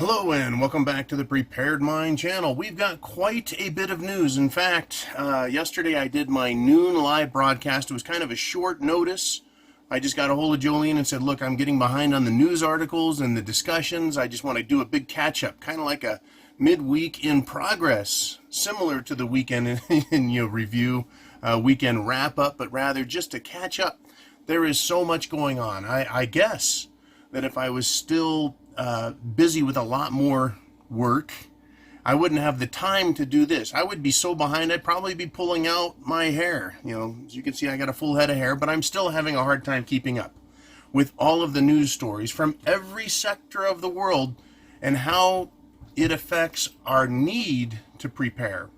Hello and welcome back to the Prepared Mind channel. We've got quite a bit of news. In fact, yesterday I did my noon live broadcast. It was kind of a short notice. I just got a hold of Jolene and said, look, I'm getting behind on the news articles and the discussions. I just want to do a big catch-up, kind of like a midweek in progress, similar to the weekend in review, weekend wrap-up, but rather just to catch up. There is so much going on. I guess that if I was still busy with a lot more work, I wouldn't have the time to do this. I would be so behind, I'd probably be pulling out my hair. As you can see, I got a full head of hair, but I'm still having a hard time keeping up with all of the news stories from every sector of the world and how it affects our need to prepare,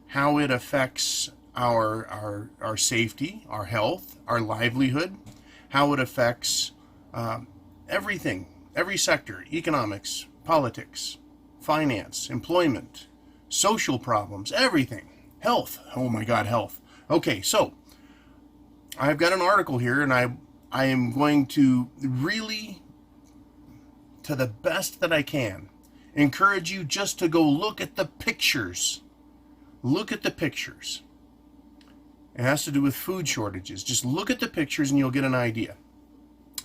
how it affects our safety, our health, our livelihood, how it affects everything. Every sector: economics, politics, finance, employment, social problems, everything. Health. Oh my God, health. Okay, so I've got an article here, and I am going to really, to the best that I can, encourage you just to go look at the pictures. Look at the pictures. It has to do with food shortages. Just look at the pictures and you'll get an idea.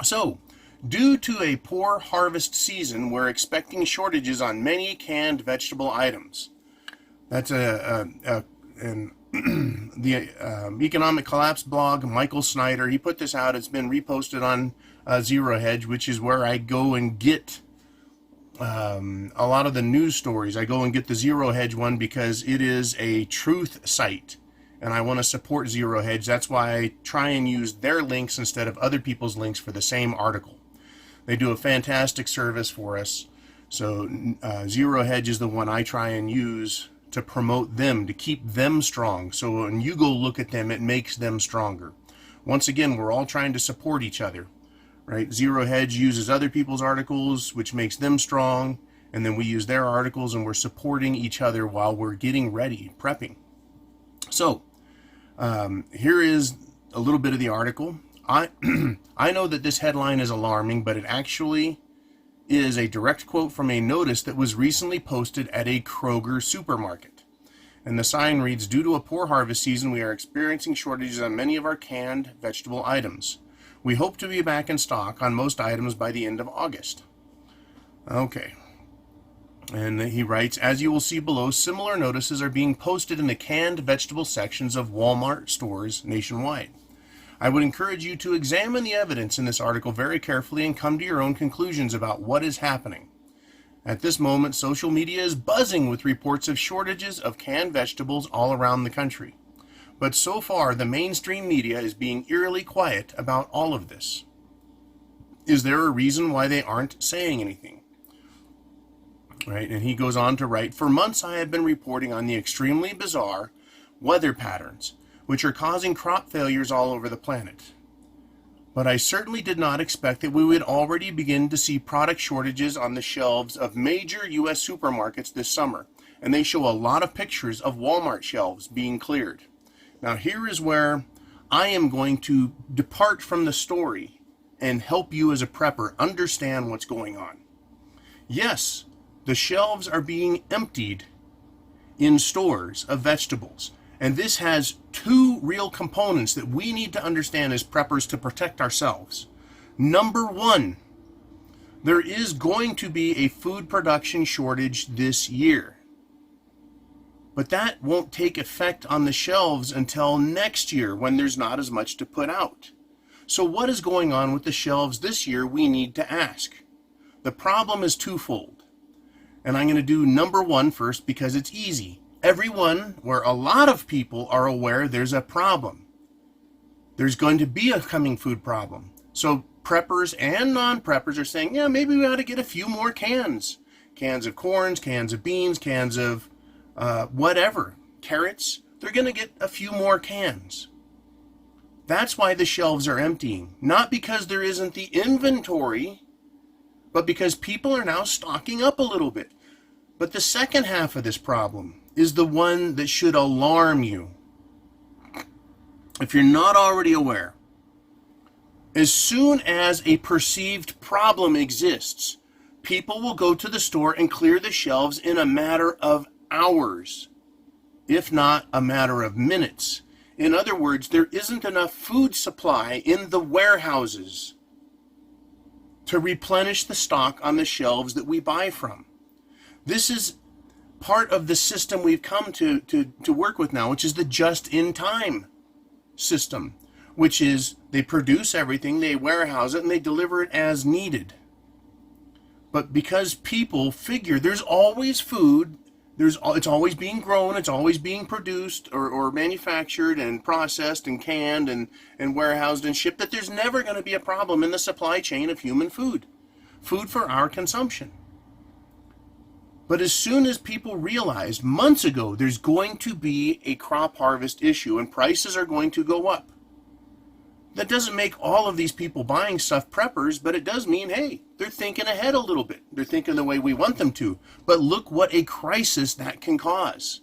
So, due to a poor harvest season, we're expecting shortages on many canned vegetable items. That's the Economic Collapse blog, Michael Snyder. He put this out. It's been reposted on Zero Hedge, which is where I go and get a lot of the news stories. I go and get the Zero Hedge one because it is a truth site, and I want to support Zero Hedge. That's why I try and use their links instead of other people's links for the same article. They do a fantastic service for us. So Zero Hedge is the one I try and use to promote them, to keep them strong. So when you go look at them, it makes them stronger. Once again, we're all trying to support each other, right? Zero Hedge uses other people's articles, which makes them strong. And then we use their articles, and we're supporting each other while we're getting ready, prepping. So here is a little bit of the article. I know that this headline is alarming, but it actually is a direct quote from a notice that was recently posted at a Kroger supermarket. And the sign reads, "Due to a poor harvest season, we are experiencing shortages on many of our canned vegetable items. We hope to be back in stock on most items by the end of August." Okay. And he writes, "As you will see below, similar notices are being posted in the canned vegetable sections of Walmart stores nationwide. I would encourage you to examine the evidence in this article very carefully and come to your own conclusions about what is happening. At this moment, social media is buzzing with reports of shortages of canned vegetables all around the country. But so far, the mainstream media is being eerily quiet about all of this. Is there a reason why they aren't saying anything?" Right? And he goes on to write, "For months I have been reporting on the extremely bizarre weather patterns which are causing crop failures all over the planet. But I certainly did not expect that we would already begin to see product shortages on the shelves of major U.S. supermarkets this summer, and they show a lot of pictures of Walmart shelves being cleared." Now here is where I am going to depart from the story and help you as a prepper understand what's going on. Yes, the shelves are being emptied in stores of vegetables. And this has two real components that we need to understand as preppers to protect ourselves. Number one, there is going to be a food production shortage this year. But that won't take effect on the shelves until next year when there's not as much to put out. So what is going on with the shelves this year, we need to ask. The problem is twofold. And I'm going to do number one first because it's easy. Everyone, where a lot of people are aware there's a problem. There's going to be a coming food problem. So preppers and non-preppers are saying, yeah, maybe we ought to get a few more cans. Cans of corns, cans of beans, cans of whatever. Carrots. They're going to get a few more cans. That's why the shelves are emptying. Not because there isn't the inventory, but because people are now stocking up a little bit. But the second half of this problem is the one that should alarm you. If you're not already aware, as soon as a perceived problem exists, People will go to the store and clear the shelves in a matter of hours, if not a matter of minutes. In other words, there isn't enough food supply in the warehouses to replenish the stock on the shelves that we buy from. This is part of the system we've come to work with now, which is the just-in-time system, which is they produce everything, they warehouse it, and they deliver it as needed. But because people figure there's always food, it's always being grown, it's always being produced or manufactured and processed and canned and warehoused and shipped, that there's never going to be a problem in the supply chain of human food for our consumption. But as soon as people realized months ago there's going to be a crop harvest issue and prices are going to go up, that doesn't make all of these people buying stuff preppers, but it does mean, hey, they're thinking ahead a little bit. They're thinking the way we want them to. But look what a crisis that can cause.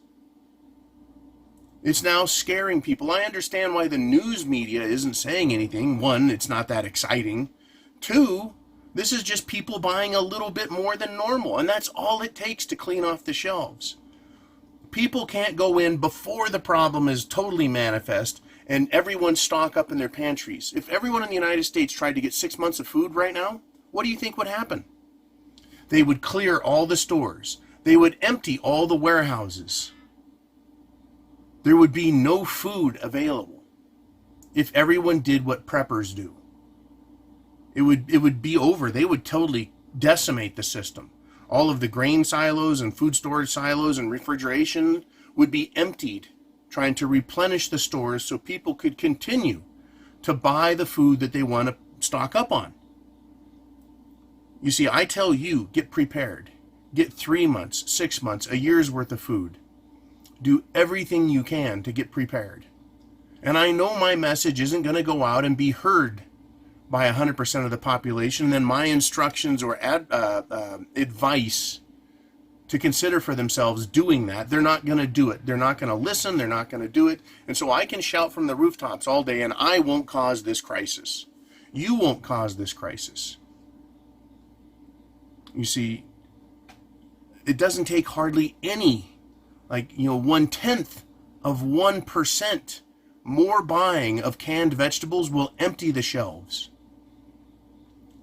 It's now scaring people. I understand why the news media isn't saying anything. One, it's not that exciting. Two, this is just people buying a little bit more than normal, and that's all it takes to clean off the shelves. People can't go in before the problem is totally manifest and everyone stock up in their pantries. If everyone in the United States tried to get 6 months of food right now, what do you think would happen? They would clear all the stores. They would empty all the warehouses. There would be no food available if everyone did what preppers do. It would be over. They would totally decimate the system. All of the grain silos and food storage silos and refrigeration would be emptied, trying to replenish the stores so people could continue to buy the food that they want to stock up on. You see, I tell you, get prepared. Get 3 months, 6 months, a year's worth of food. Do everything you can to get prepared. And I know my message isn't going to go out and be heard by 100% of the population. Then my instructions or advice to consider for themselves doing that, they're not going to do it. They're not going to listen. They're not going to do it. And so I can shout from the rooftops all day, and I won't cause this crisis. You won't cause this crisis. You see, it doesn't take hardly any, 1/10 of 1% more buying of canned vegetables will empty the shelves.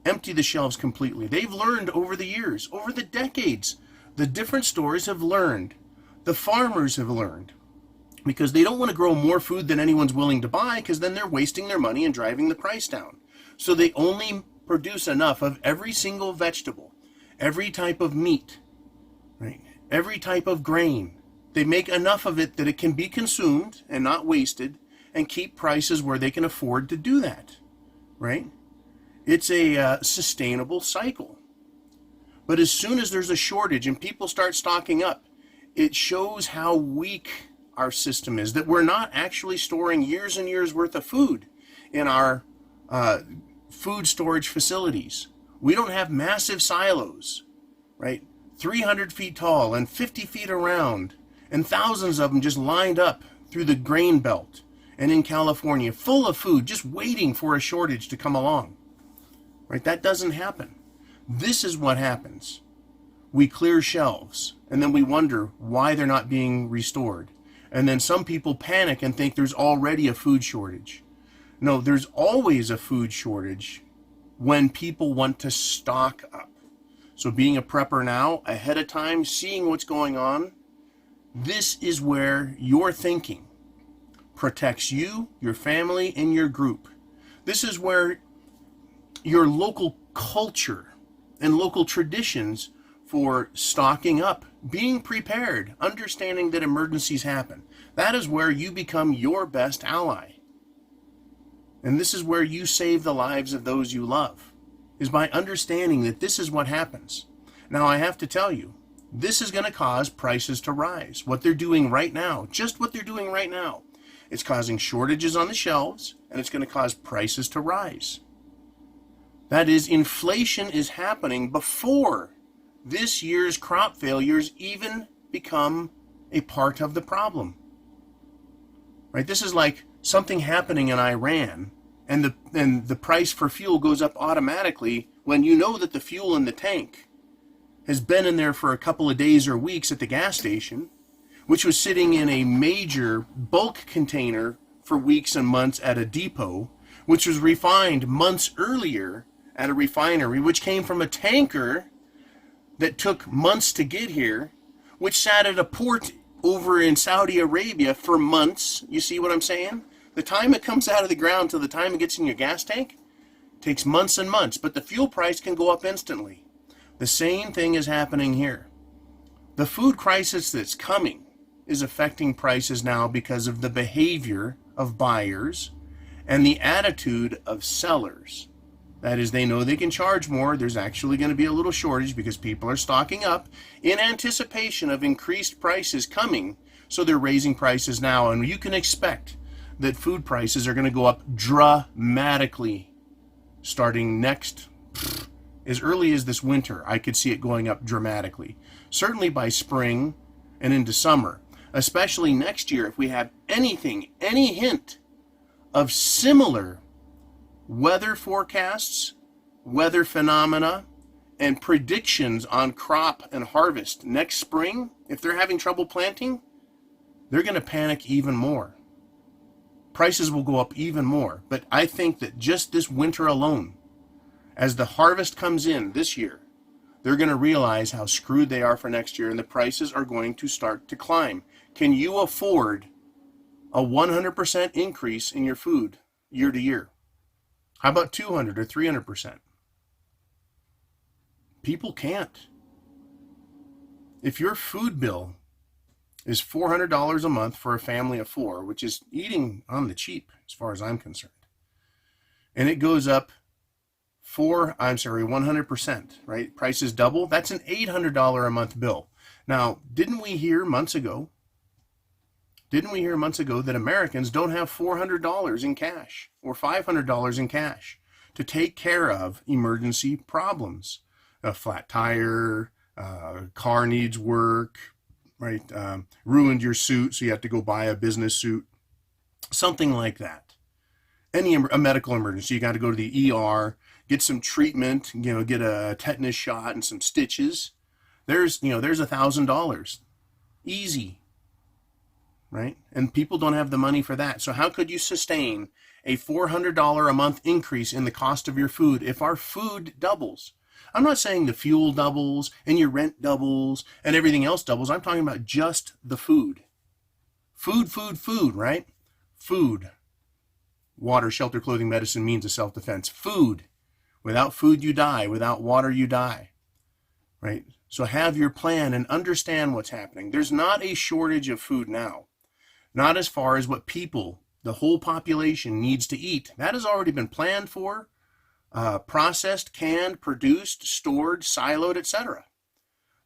Empty the shelves completely. They've learned over the years, over the decades. The different stores have learned. The farmers have learned. Because they don't want to grow more food than anyone's willing to buy, because then they're wasting their money and driving the price down. So they only produce enough of every single vegetable, every type of meat, right? Every type of grain. They make enough of it that it can be consumed and not wasted, and keep prices where they can afford to do that, right? It's a sustainable cycle. But as soon as there's a shortage and people start stocking up, it shows how weak our system is, that we're not actually storing years and years worth of food in our food storage facilities. We don't have massive silos, right? 300 feet tall and 50 feet around, and thousands of them just lined up through the grain belt and in California, full of food, just waiting for a shortage to come along. Right? That doesn't happen. This is what happens. We clear shelves, and then we wonder why they're not being restored. And then some people panic and think there's already a food shortage. No, there's always a food shortage when people want to stock up. So being a prepper now, ahead of time, seeing what's going on, this is where your thinking protects you, your family, and your group. This is where your local culture and local traditions for stocking up, being prepared, understanding that emergencies happen. That is where you become your best ally. And this is where you save the lives of those you love, is by understanding that this is what happens. Now, I have to tell you, this is going to cause prices to rise. What they're doing right now, just what they're doing right now, it's causing shortages on the shelves, and it's going to cause prices to rise. That is, inflation is happening before this year's crop failures even become a part of the problem. Right? This is like something happening in Iran, and the price for fuel goes up automatically when you know that the fuel in the tank has been in there for a couple of days or weeks at the gas station, which was sitting in a major bulk container for weeks and months at a depot, which was refined months earlier at a refinery, which came from a tanker that took months to get here, which sat at a port over in Saudi Arabia for months. You see what I'm saying? The time it comes out of the ground till the time it gets in your gas tank takes months and months, but the fuel price can go up instantly. The same thing is happening here. The food crisis that's coming is affecting prices now because of the behavior of buyers and the attitude of sellers. That is, they know they can charge more. There's actually going to be a little shortage because people are stocking up in anticipation of increased prices coming. So they're raising prices now. And you can expect that food prices are going to go up dramatically starting next, as early as this winter. I could see it going up dramatically. Certainly by spring and into summer. Especially next year, if we have anything, any hint of similar weather forecasts, weather phenomena, and predictions on crop and harvest next spring, if they're having trouble planting, they're going to panic even more. Prices will go up even more. But I think that just this winter alone, as the harvest comes in this year, they're going to realize how screwed they are for next year, and the prices are going to start to climb. Can you afford a 100% increase in your food year to year? How about 200 or 300%? People can't. If your food bill is $400 a month for a family of four, which is eating on the cheap as far as I'm concerned, and it goes up 100%, right? Prices double, that's an $800 a month bill. Now, didn't we hear months ago that Americans don't have $400 in cash or $500 in cash to take care of emergency problems? A flat tire, car needs work, right? Ruined your suit, so you have to go buy a business suit, something like that. A medical emergency, you got to go to the ER, get some treatment, get a tetanus shot and some stitches. There's $1,000, easy. Right? And people don't have the money for that. So how could you sustain a $400 a month increase in the cost of your food if our food doubles? I'm not saying the fuel doubles and your rent doubles and everything else doubles. I'm talking about just the food. Food, right? Food. Water, shelter, clothing, medicine, means of self-defense. Food. Without food, you die. Without water, you die. Right? So have your plan and understand what's happening. There's not a shortage of food now. Not as far as what people, the whole population, needs to eat. That has already been planned for, processed, canned, produced, stored, siloed, etc.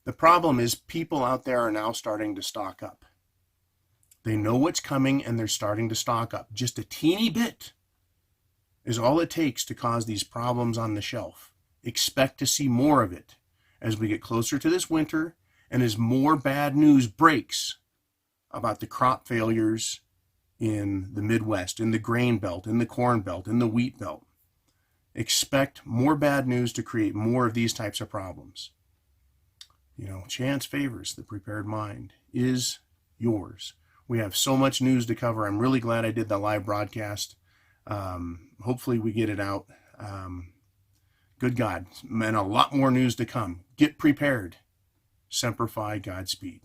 The problem is people out there are now starting to stock up. They know what's coming and they're starting to stock up. Just a teeny bit is all it takes to cause these problems on the shelf. Expect to see more of it as we get closer to this winter and as more bad news breaks about the crop failures in the Midwest, in the grain belt, in the corn belt, in the wheat belt. Expect more bad news to create more of these types of problems. Chance favors the prepared mind. Is yours. We have so much news to cover. I'm really glad I did the live broadcast. Hopefully we get it out. Good God, and a lot more news to come. Get prepared. Semper Fi, Godspeed.